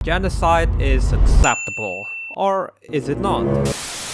Genocide is acceptable, or is it not?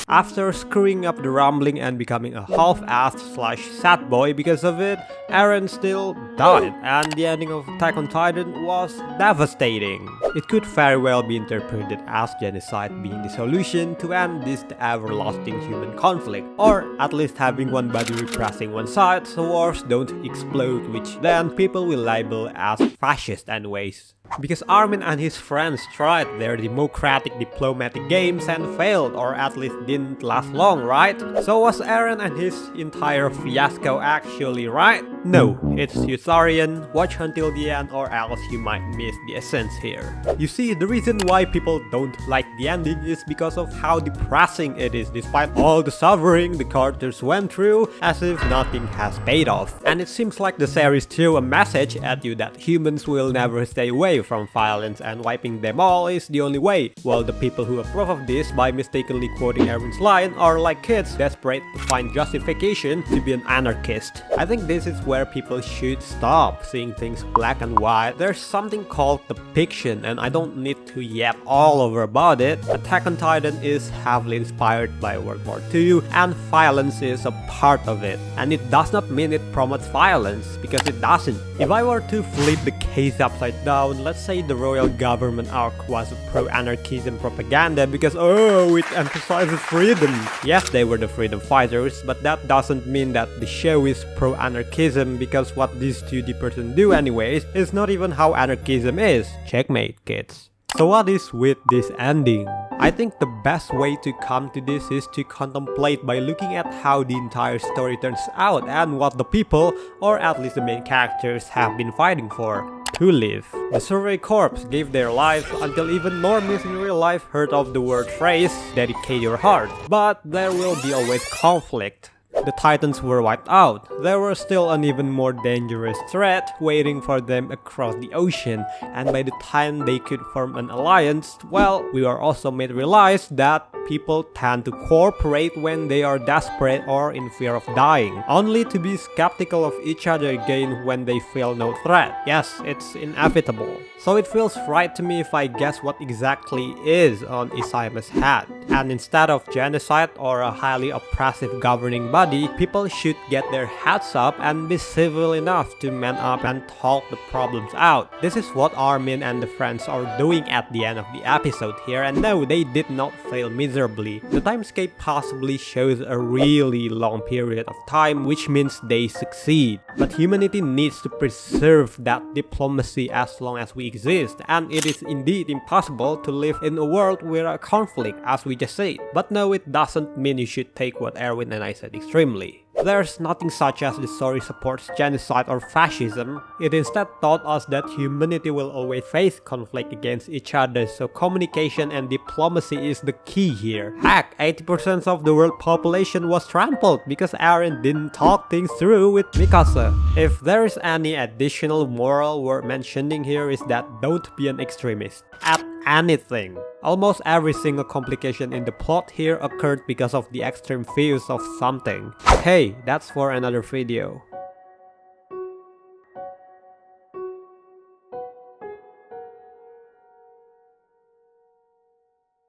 After screwing up the rumbling and becoming a half-assed / sad boy because of it, Eren still died, and the ending of Attack on Titan was devastating. It could very well be interpreted as genocide being the solution to end this everlasting human conflict, or at least having one body repressing one side so wars don't explode, which then people will label as fascist anyways. Because Armin and his friends tried their democratic diplomatic games and failed, or at least didn't last long, right? So was Eren and his entire fiasco actually right? No, it's Utharion. Watch until the end or else you might miss the essence here. You see, the reason why people don't like the ending is because of how depressing it is despite all the suffering the characters went through, as if nothing has paid off. And it seems like the series threw a message at you that humans will never stay away from violence and wiping them all is the only way, while the people who approve of this by mistakenly quoting Eren's line are like kids desperate to find justification to be an anarchist. I think this is where people should stop seeing things black and white. There's something called depiction, and I don't need to yap all over about it. Attack on Titan is heavily inspired by World War II, and violence is a part of it. And it does not mean it promotes violence, because it doesn't. If I were to flip the case upside down, let's say the royal government arc was pro-anarchism propaganda because it emphasizes freedom. Yes, they were the freedom fighters, but that doesn't mean that the show is pro-anarchism, because what these 2D person do anyways is not even how anarchism is. Checkmate, kids. So what is with this ending? I think the best way to come to this is to contemplate by looking at how the entire story turns out and what the people, or at least the main characters, have been fighting for. To live. The Survey Corps gave their lives until even normies in real life heard of the word phrase, dedicate your heart. But there will be always conflict. The Titans were wiped out. There was still an even more dangerous threat waiting for them across the ocean, and by the time they could form an alliance, well, we are also made realize that people tend to cooperate when they are desperate or in fear of dying, only to be skeptical of each other again when they feel no threat. Yes, it's inevitable. So it feels right to me if I guess what exactly is on Isaima's head. And instead of genocide or a highly oppressive governing body, people should get their heads up and be civil enough to man up and talk the problems out. This is what Armin and the friends are doing at the end of the episode here, and no, they did not fail miserably. The timescape possibly shows a really long period of time, which means they succeed. But humanity needs to preserve that diplomacy as long as we exist, and it is indeed impossible to live in a world without conflict, as we just said. But no, it doesn't mean you should take what Erwin and I said extremely. There's nothing such as the story supports genocide or fascism. It instead taught us that humanity will always face conflict against each other, so communication and diplomacy is the key here. Heck, 80% of the world population was trampled because Eren didn't talk things through with Mikasa. If there is any additional moral worth mentioning here is that don't be an extremist at anything. Almost every single complication in the plot here occurred because of the extreme views of something. Hey, that's for another video.